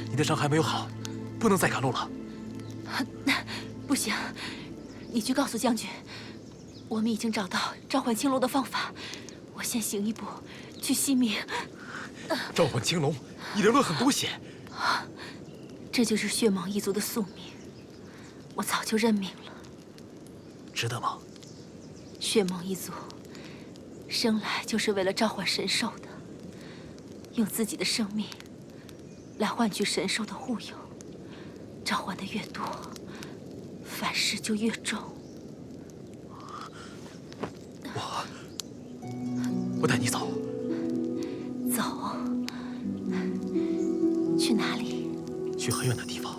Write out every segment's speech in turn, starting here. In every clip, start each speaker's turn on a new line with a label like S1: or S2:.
S1: 你的伤还没有好，不能再赶路了。
S2: 不行，你去告诉将军，我们已经找到召唤青龙的方法。我先行一步，去西冥。
S1: 召唤青龙，你人落很多险。
S2: 这就是血蟒一族的宿命，我早就认命了。
S1: 值得吗？
S2: 血蟒一族生来就是为了召唤神兽的，用自己的生命来换取神兽的护佑。召唤的越多，凡事就越重。
S1: 我带你走。
S2: 走？去哪里？
S1: 去很远的地方。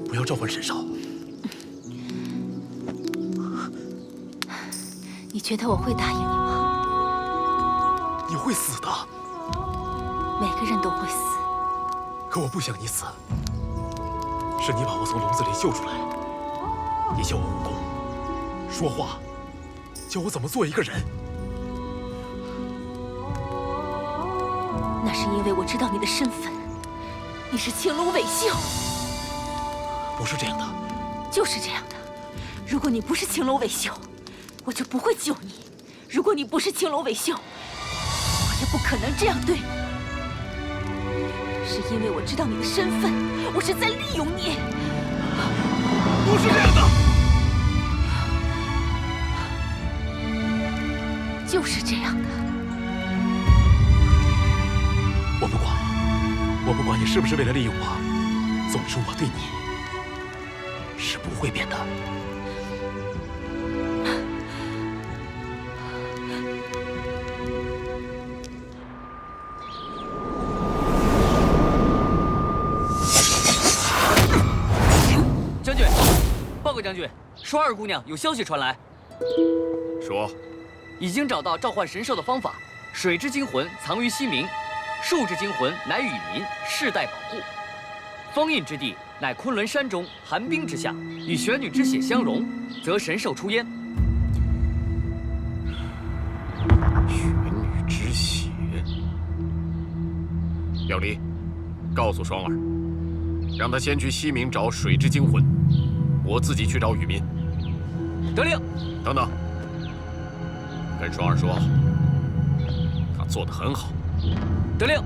S1: 不要召唤神兽。
S2: 你觉得我会答应你吗？
S1: 你会死的。
S2: 每个人都会死。
S1: 可我不想你死。是你把我从笼子里救出来，你教我武功、说话，教我怎么做一个人。
S2: 那是因为我知道你的身份，你是青龙尾秀。
S1: 不是这样的。
S2: 就是这样的。如果你不是青龙尾秀，我就不会救你；如果你不是青龙尾秀，我也不可能这样对你。是因为我知道你的身份，我是在利用你。
S1: 不是这样的。
S2: 就是这样的。
S1: 我不管你是不是为了利用我，总之我对你是不会变的。
S3: 将军，报告将军，双儿姑娘有消息传来，
S4: 说，
S3: 已经找到召唤神兽的方法。水之精魂藏于西冥，树之精魂乃与民，世代保护。封印之地乃昆仑山中寒冰之下，与玄女之血相融，则神兽出焉。
S4: 玄女之血。药离，告诉双儿，让他先去西冥找水之精魂，我自己去找雨民。
S3: 得令。
S4: 等等，跟双儿说，他做得很好。
S3: 得令。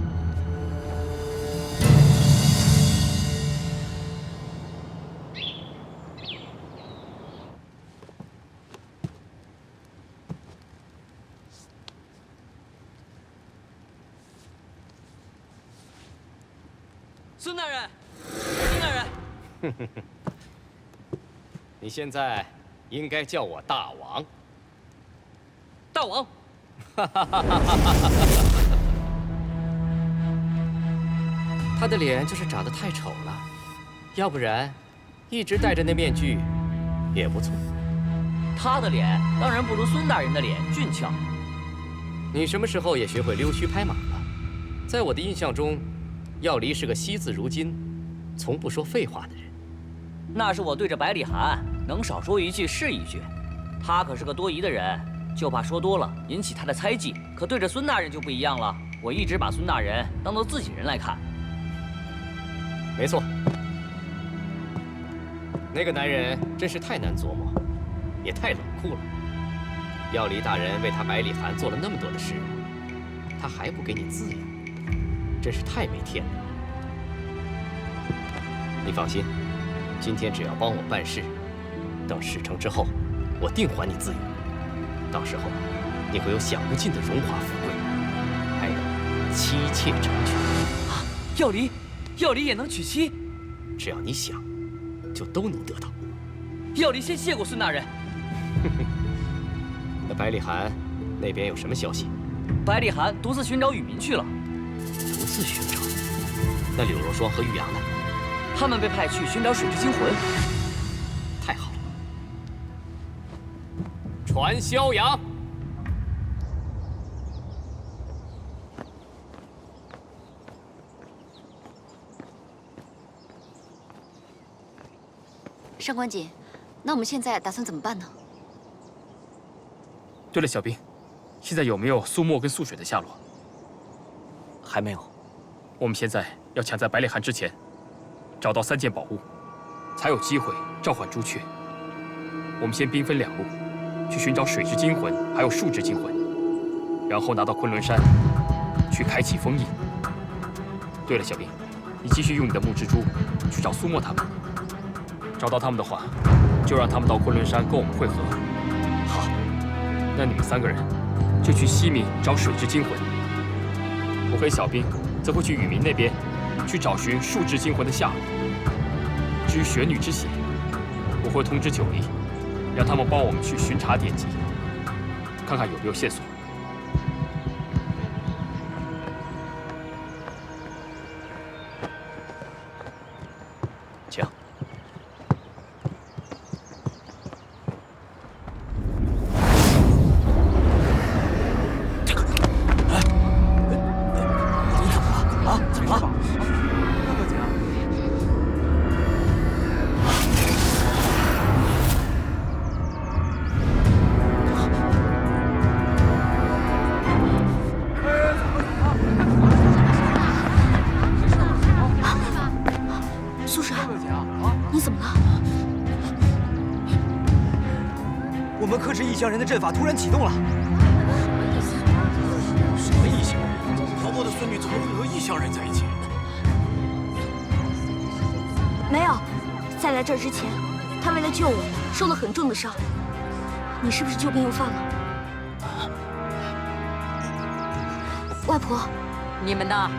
S3: 孙大人，孙大人，
S5: 你现在应该叫我大王。
S3: 大王。
S5: 他的脸就是长得太丑了，要不然一直戴着那面具也不错。
S3: 他的脸当然不如孙大人的脸俊俏。
S5: 你什么时候也学会溜须拍马了？在我的印象中，药离是个惜字如金、从不说废话的人。
S3: 那是我对着百里寒能少说一句是一句，他可是个多疑的人，就怕说多了引起他的猜忌。可对着孙大人就不一样了，我一直把孙大人当做自己人来看。
S5: 没错，那个男人真是太难琢磨，也太冷酷了。药离大人为他百里寒做了那么多的事，他还不给你自由，真是太没天理了。你放心，今天只要帮我办事，等事成之后，我定还你自由。到时候，你会有享不尽的荣华富贵，还有妻妾成群。
S3: 啊，药离也能娶妻？
S5: 只要你想，就都能得到。
S3: 药离先谢过孙大人。
S5: 那百里寒那边有什么消息？
S3: 百里寒独自寻找雨民去了。
S5: 独自寻找？那柳若霜和玉阳呢？
S3: 他们被派去寻找水之精魂。
S5: 太好了！传萧阳。
S6: 上官锦，那我们现在打算怎么办呢？
S7: 对了，小兵，现在有没有苏沫跟素雪的下落？
S3: 还没有。
S5: 我们现在要抢在白烈寒之前找到3件宝物，才有机会召唤朱雀。我们先兵分2路，去寻找水之精魂，还有树之精魂，然后拿到昆仑山，去开启封印。对了，小兵，你继续用你的木蜘蛛去找苏沫他们。找到他们的话，就让他们到昆仑山跟我们会合。
S3: 好，
S5: 那你们3个人就去西冥找水之精魂。我跟小兵则会去雨冥那边去找寻树之精魂的下落。至于玄女之血，我会通知九黎，让他们帮我们去巡查典籍，看看有没有线索。请。
S7: 我们克制异乡人的阵法突然启动了。
S1: 什么异乡人？姚波的孙女怎么会和异乡人在一起？
S2: 没有，在来这儿之前，他为了救我受了很重的伤。你是不是旧病又犯了？外婆，
S8: 你们呢？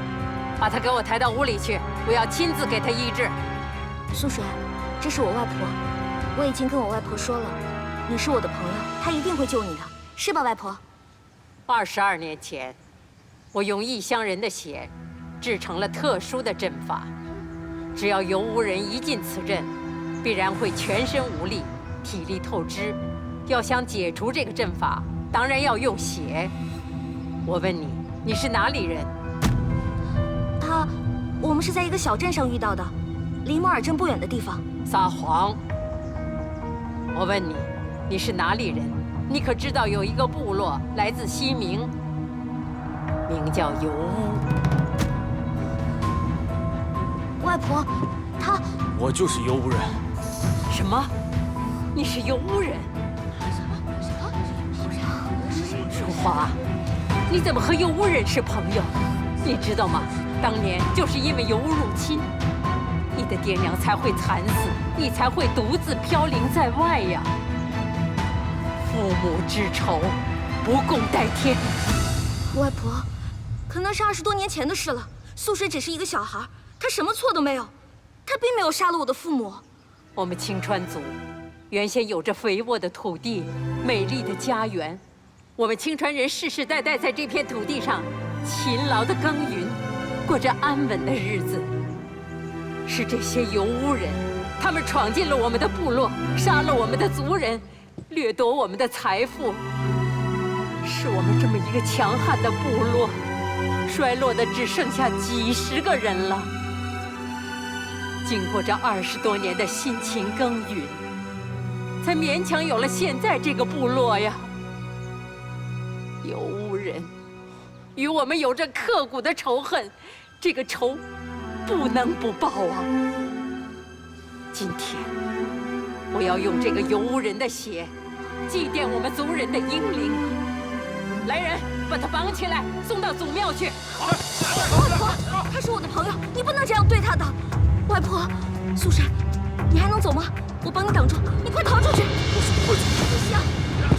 S8: 把他给我抬到屋里去，我要亲自给他医治。
S2: 苏水，这是我外婆，我已经跟我外婆说了，你是我的朋友，她一定会救你的，是吧，外婆
S8: ？22年前，我用异乡人的血制成了特殊的阵法，只要游巫人一进此阵，必然会全身无力，体力透支。要想解除这个阵法，当然要用血。我问你，你是哪里人？
S2: 我们是在一个小镇上遇到的，离莫尔镇不远的地方。
S8: 撒谎！我问你，你是哪里人？你可知道有一个部落来自西冥，名叫游巫。
S2: 外婆，
S1: 我就是游巫人。
S8: 什么？你是游巫人？淑华，你怎么和游巫人是朋友？你知道吗？当年就是因为游巫入侵，你的爹娘才会惨死，你才会独自飘零在外呀。父母之仇，不共戴天。
S2: 外婆，可那是20多年前的事了。素水只是一个小孩，他什么错都没有，他并没有杀了我的父母。
S8: 我们青川族原先有着肥沃的土地，美丽的家园。我们青川人世世代代在这片土地上勤劳的耕耘，过着安稳的日子。是这些游巫人，他们闯进了我们的部落，杀了我们的族人，掠夺我们的财富，使我们这么一个强悍的部落，衰落的只剩下几十个人了。经过这20多年的辛勤耕耘，才勉强有了现在这个部落呀。游巫人与我们有着刻骨的仇恨，这个仇不能不报啊！今天我要用这个游巫人的血祭奠我们族人的英灵。来人，把他绑起来，送到祖庙去。
S2: 外婆，他是我的朋友，你不能这样对他的。外婆，苏珊，你还能走吗？我帮你挡住，你快逃出去！
S1: 我是不会走的。
S2: 不行，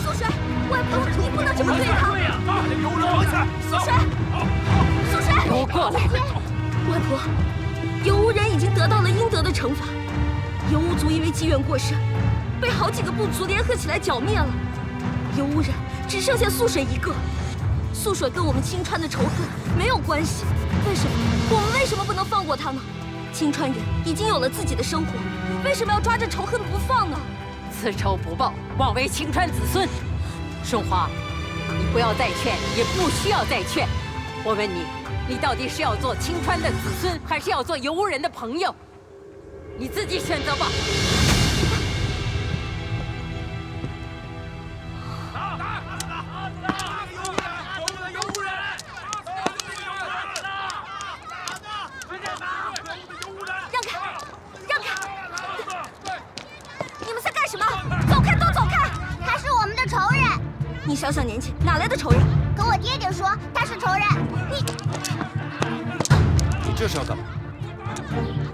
S2: 苏珊，外婆，你不能这么对他。
S1: 把游巫人绑起来！
S2: 苏珊，苏珊，
S8: 给我过来！
S2: 外婆，游巫人已经得到了应得的惩罚。游巫族因为积怨过深，被好几个部族联合起来剿灭了。游巫人只剩下素水一个。素水跟我们青川的仇恨没有关系，为什么？我们为什么不能放过他呢？青川人已经有了自己的生活，为什么要抓着仇恨不放呢？
S8: 此仇不报，枉为青川子孙。顺华，你不要再劝，也不需要再劝。我问你，你到底是要做青川的子孙，还是要做游巫人的朋友？你自己选择吧。
S9: 的仇人。
S2: 你小小年纪哪来的仇人？
S9: 可我爹爹说他是仇人。
S5: 你这是要干嘛？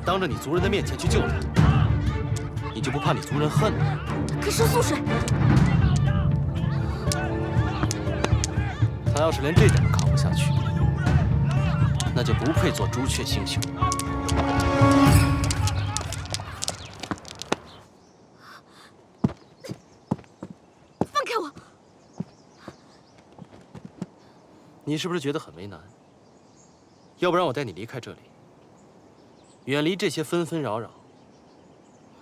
S5: 当着你族人的面前去救他，你就不怕你族人恨你？
S2: 可是素水，
S5: 他要是连这点都扛不下去，那就不配做朱雀星宿。
S2: 放开我！
S5: 你是不是觉得很为难？要不然我带你离开这里，远离这些纷纷扰扰。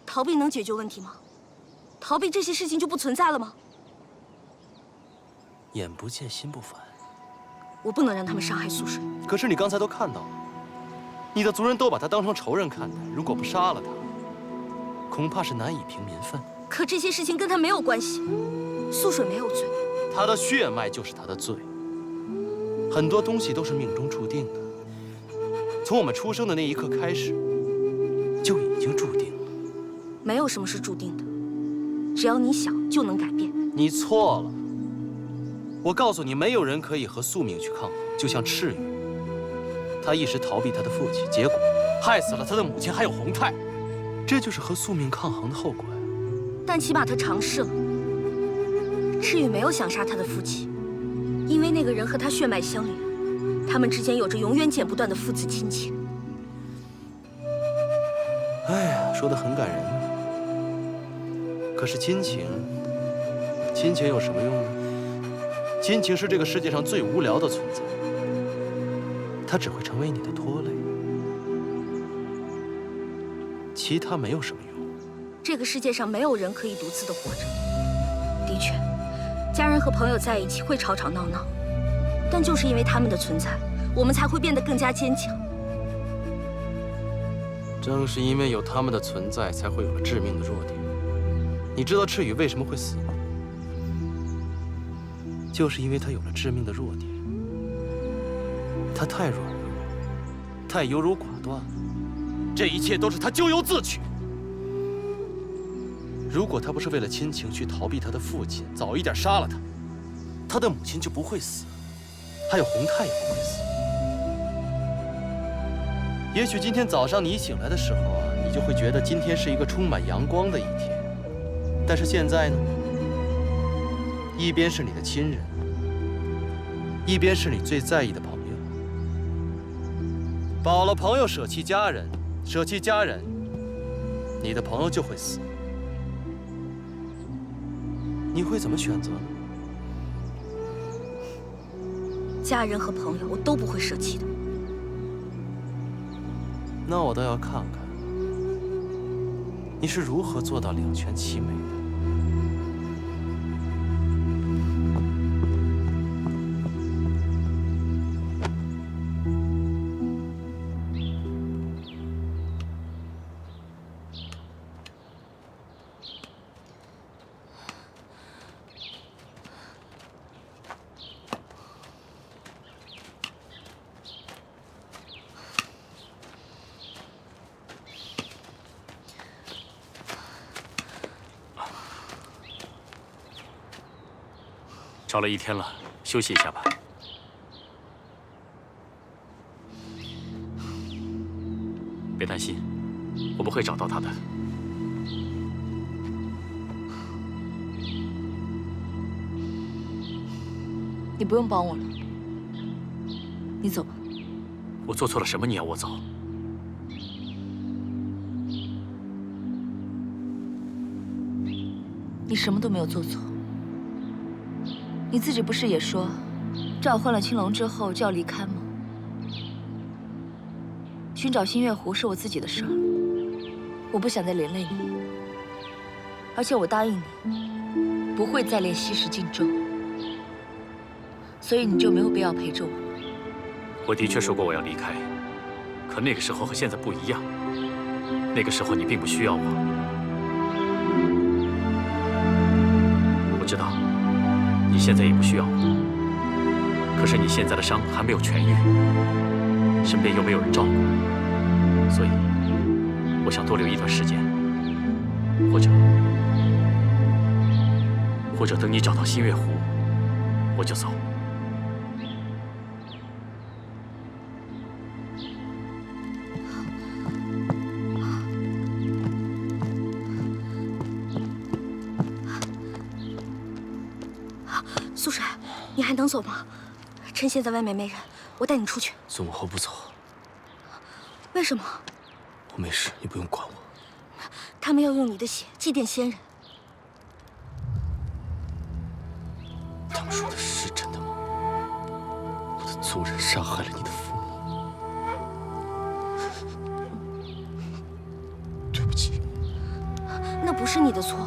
S2: 逃避能解决问题吗？逃避这些事情就不存在了吗？
S5: 眼不见心不烦。
S2: 我不能让他们伤害素水。
S5: 可是你刚才都看到了，你的族人都把他当成仇人看待，如果不杀了他，恐怕是难以平民愤。
S2: 可这些事情跟他没有关系，素水没有罪。
S5: 他的血脉就是他的罪。很多东西都是命中注定的，从我们出生的那一刻开始，就已经注定了。
S2: 没有什么是注定的，只要你想就能改变。
S5: 你错了。我告诉你，没有人可以和宿命去抗衡。就像赤羽，他一时逃避他的父亲，结果害死了他的母亲，还有弘泰，这就是和宿命抗衡的后果呀。
S2: 但起码他尝试了。赤羽没有想杀他的父亲，因为那个人和他血脉相连，他们之间有着永远剪不断的父子亲情。
S5: 哎呀，说得很感人。可是亲情有什么用呢？亲情是这个世界上最无聊的存在，它只会成为你的拖累，其他没有什么用。
S2: 这个世界上没有人可以独自的活着。的确，家人和朋友在一起会吵吵闹闹，但就是因为他们的存在，我们才会变得更加坚强。
S5: 正是因为有他们的存在，才会有了致命的弱点。你知道赤羽为什么会死吗？就是因为他有了致命的弱点。他太软弱，太优柔寡断了。这一切都是他咎由自取。如果他不是为了亲情去逃避他的父亲，早一点杀了他，他的母亲就不会死，还有弘泰也不会死。也许今天早上你醒来的时候啊，你就会觉得今天是一个充满阳光的一天。但是现在呢，一边是你的亲人，一边是你最在意的朋友。保了朋友，舍弃家人，舍弃家人，你的朋友就会死。你会怎么选择呢？
S2: 家人和朋友我都不会舍弃的。
S5: 那我倒要看看你是如何做到两全其美的。
S1: 找了一天了，休息一下吧。别担心，我们会找到他的。
S2: 你不用帮我了，你走吧。
S1: 我做错了什么？你要我走？
S2: 你什么都没有做错。你自己不是也说，召唤了青龙之后就要离开吗？寻找新月湖是我自己的事儿，我不想再连累你。而且我答应你，不会再练稀世禁咒，所以你就没有必要陪着我。
S1: 我的确说过我要离开，可那个时候和现在不一样。那个时候你并不需要我。我知道。你现在也不需要我，可是你现在的伤还没有痊愈，身边又没有人照顾，所以我想多留一段时间，或者或者等你找到新月湖，我就走。
S10: 苏水，你还能走吗？趁现在外面没人，我带你出去。
S5: 孙母后不走。
S10: 为什么？
S5: 我没事，你不用管我。
S10: 他们要用你的血祭奠先人。
S5: 他们说的是真的吗？我的族人杀害了你的父母，对不起。
S10: 那不是你的错，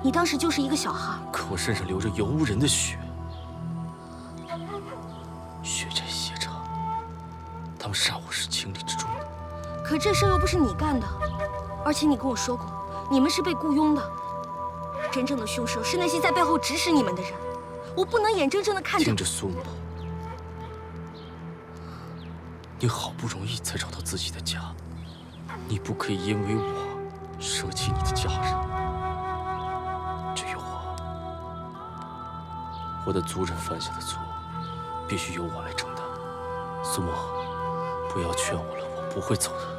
S10: 你当时就是一个小孩。
S5: 可我身上流着游牧人的血，血债血偿，他们杀我是情理之中的。
S10: 可这事又不是你干的，而且你跟我说过，你们是被雇佣的，真正的凶手是那些在背后指使你们的人。我不能眼睁睁地看着。
S5: 听着，苏母，你好不容易才找到自己的家，你不可以因为我舍弃你的家人。至于我的族人犯下的错，必须由我来承担。苏母，不要劝我了，我不会走的。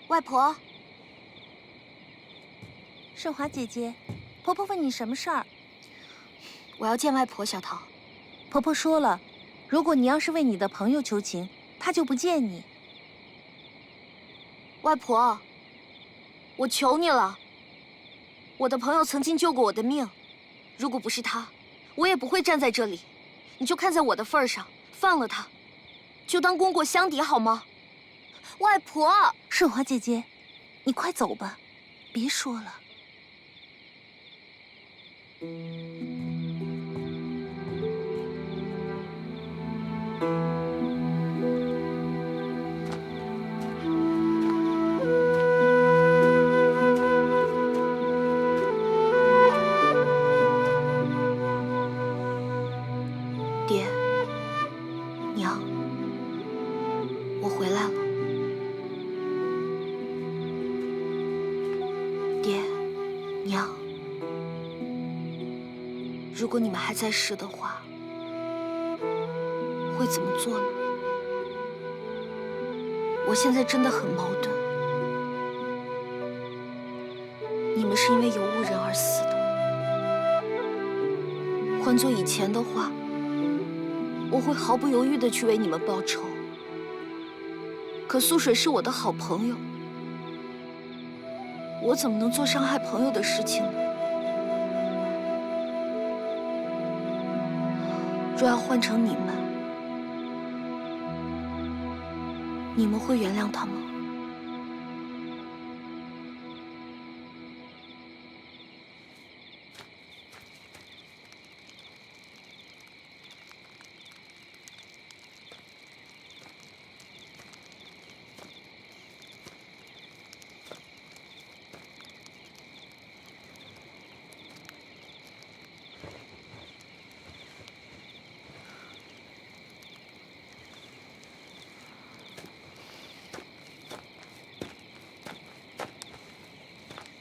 S10: 外婆，
S9: 盛华姐姐，婆婆问你什么事儿？
S10: 我要见外婆。小桃，
S9: 婆婆说了，如果你要是为你的朋友求情，她就不见你。
S10: 外婆，我求你了，我的朋友曾经救过我的命，如果不是他，我也不会站在这里。你就看在我的份上，放了他，就当功过相抵好吗？外婆，
S9: 盛华姐姐，你快走吧，别说了。
S10: 爹，娘，我回来了。爹，娘，如果你们还在世的话，会怎么做呢？我现在真的很矛盾。你们是因为游牧人而死的，换做以前的话，我会毫不犹豫地去为你们报仇。可苏水是我的好朋友，我怎么能做伤害朋友的事情呢？若要换成你们，你们会原谅他吗？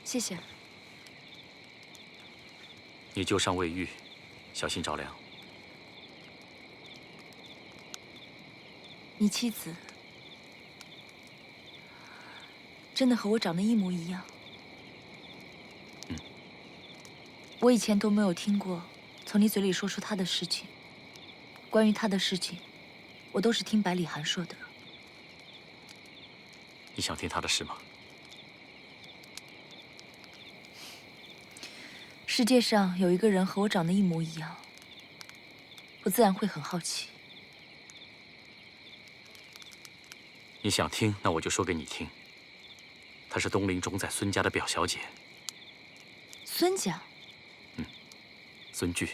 S6: 谢谢。
S1: 你旧伤未愈，小心着凉。
S9: 你妻子真的和我长得一模一样。我以前都没有听过从你嘴里说出她的事情。关于她的事情，我都是听百里寒说的。
S1: 你想听他的事吗？
S9: 世界上有一个人和我长得一模一样，我自然会很好奇。
S1: 你想听，那我就说给你听。她是东陵中在孙家的表小姐。
S9: 孙家？
S1: 孙巨。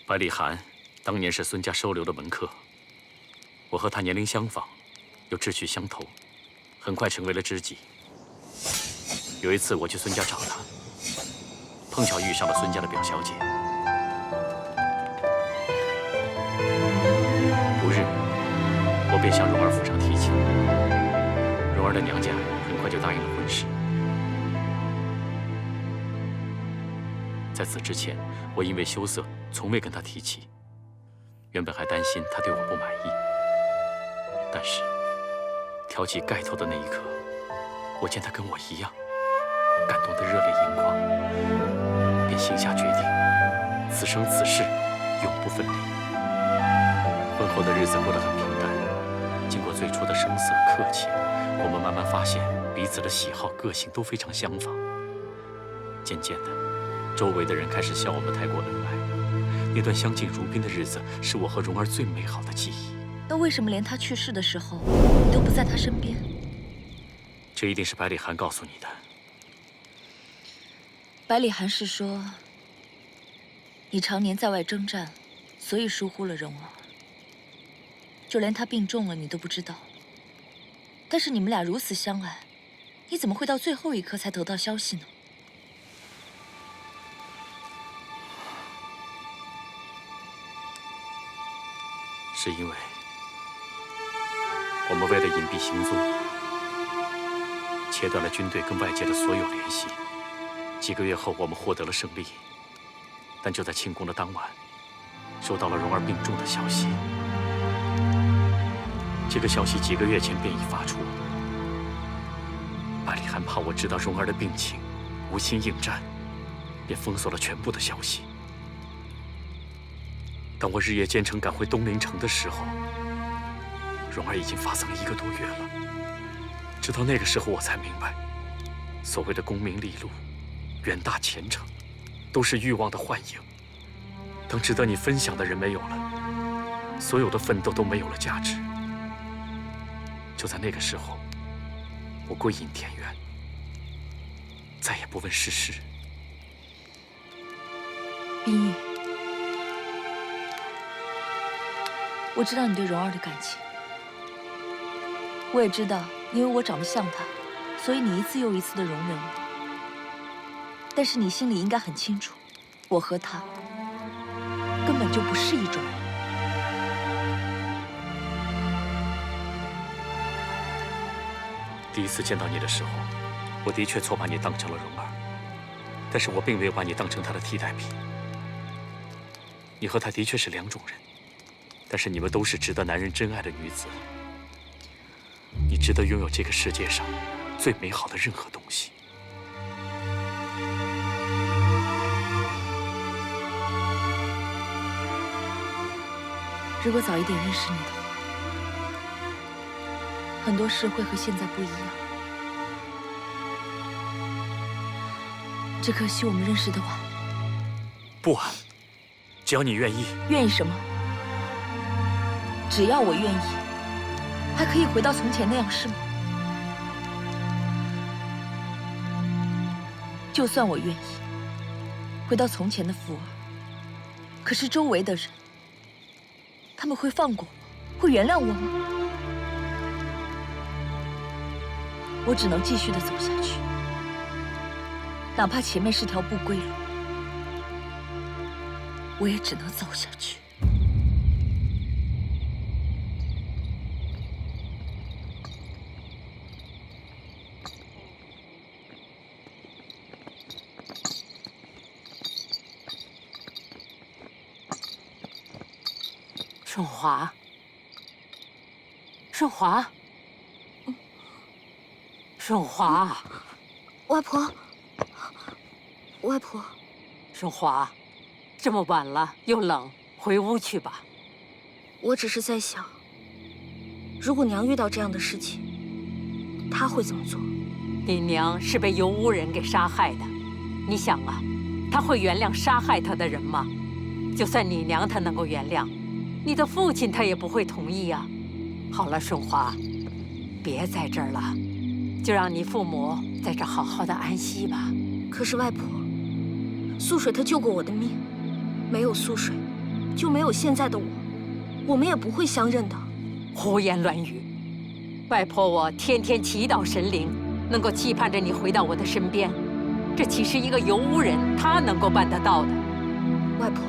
S1: 百里寒当年是孙家收留的门客，我和他年龄相仿，又志趣相投，很快成为了知己。有一次我去孙家找他，碰巧遇上了孙家的表小姐。便向蓉儿府上提亲。蓉儿的娘家很快就答应了婚事。在此之前，我因为羞涩，从未跟她提起。原本还担心她对我不满意，但是挑起盖头的那一刻，我见她跟我一样，感动得热泪盈眶，便心下决定，此生此世永不分离。婚后的日子过得很平淡，经过最初的生涩客气，我们慢慢发现彼此的喜好、个性都非常相仿。渐渐的，周围的人开始笑我们太过恩爱。那段相敬如宾的日子，是我和蓉儿最美好的记忆。
S9: 那为什么连他去世的时候，你都不在他身边？
S1: 这一定是百里寒告诉你的。
S9: 百里寒是说，你常年在外征战，所以疏忽了蓉儿。就连他病重了，你都不知道。但是你们俩如此相爱，你怎么会到最后一刻才得到消息呢？
S1: 是因为我们为了隐蔽行踪，切断了军队跟外界的所有联系。几个月后，我们获得了胜利，但就在庆功的当晚，收到了蓉儿病重的消息。这个消息几个月前便已发出，百里寒怕我知道蓉儿的病情，无心应战，便封锁了全部的消息。当我日夜兼程赶回东陵城的时候，蓉儿已经发丧了1个多月了。直到那个时候，我才明白，所谓的功名利禄、远大前程，都是欲望的幻影。当值得你分享的人没有了，所有的奋斗都没有了价值。就在那个时候，我归隐田园，再也不问世事。
S9: 冰玉，我知道你对蓉儿的感情，我也知道，因为我长得像她，所以你一次又一次的容忍我。但是你心里应该很清楚，我和她根本就不是一种人。
S1: 第一次见到你的时候，我的确错把你当成了蓉儿，但是我并没有把你当成她的替代品。你和她的确是2种人，但是你们都是值得男人真爱的女子。你值得拥有这个世界上最美好的任何东西。
S9: 如果早一点认识你的话，很多事会和现在不一样。只可惜我们认识的晚。
S1: 不晚，只要你愿意。
S9: 愿意什么？只要我愿意，还可以回到从前那样，是吗？就算我愿意回到从前的福儿，可是周围的人，他们会放过我，会原谅我吗？我只能继续的走下去，哪怕前面是条不归路，我也只能走下去。
S8: 顺华，顺华，顺华，
S10: 外婆，外婆，
S8: 顺华，这么晚了又冷，回屋去吧。
S10: 我只是在想，如果娘遇到这样的事情，她会怎么做？
S8: 你娘是被游巫人给杀害的，你想啊，她会原谅杀害她的人吗？就算你娘她能够原谅，你的父亲他也不会同意啊。好了，顺华，别在这儿了，就让你父母在这儿好好的安息吧。
S10: 可是外婆，素水她救过我的命，没有素水，就没有现在的我，我们也不会相认的。
S8: 胡言乱语！外婆，我天天祈祷神灵，能够期盼着你回到我的身边，这岂是一个游巫人他能够办得到的？
S10: 外婆，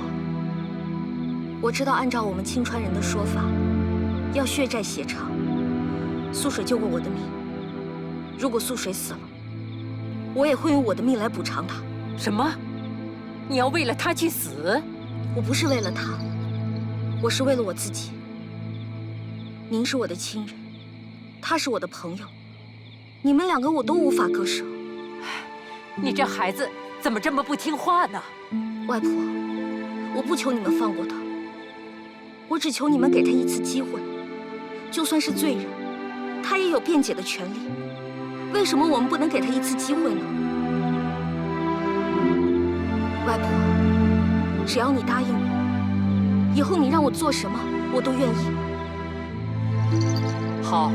S10: 我知道按照我们青川人的说法，要血债血偿。素水救过我的命，如果素水死了，我也会用我的命来补偿他。
S8: 什么？你要为了他去死？
S10: 我不是为了他，我是为了我自己。您是我的亲人，他是我的朋友，你们两个我都无法割舍。
S8: 你这孩子怎么这么不听话呢？
S10: 外婆，我不求你们放过他，我只求你们给他一次机会。就算是罪人，他也有辩解的权利。为什么我们不能给他一次机会呢？外婆，只要你答应我，以后你让我做什么，我都愿意。
S8: 好，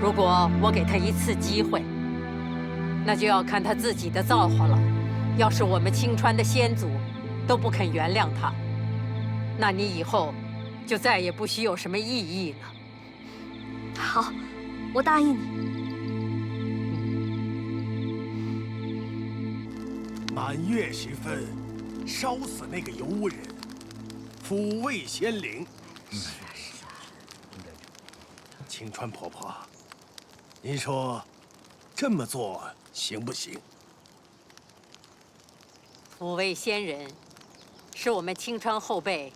S8: 如果我给他一次机会，那就要看他自己的造化了。要是我们青川的先祖都不肯原谅他，那你以后就再也不许有什么意义了。
S10: 好，我答应你。
S11: 满月时分，烧死那个游巫人，抚慰仙灵。青川婆婆，您说这么做行不行？
S8: 抚慰先人，是我们青川后辈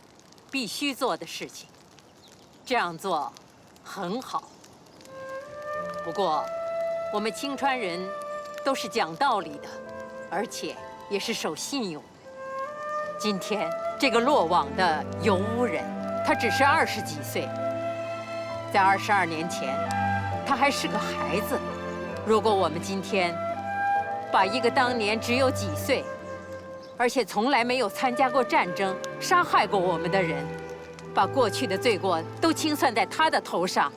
S8: 必须做的事情。这样做很好。不过，我们青川人都是讲道理的，而且也是守信用的。今天这个落网的游巫人，他只是20几岁，在22年前，他还是个孩子。如果我们今天把一个当年只有几岁，而且从来没有参加过战争、杀害过我们的人，把过去的罪过都清算在他的头上，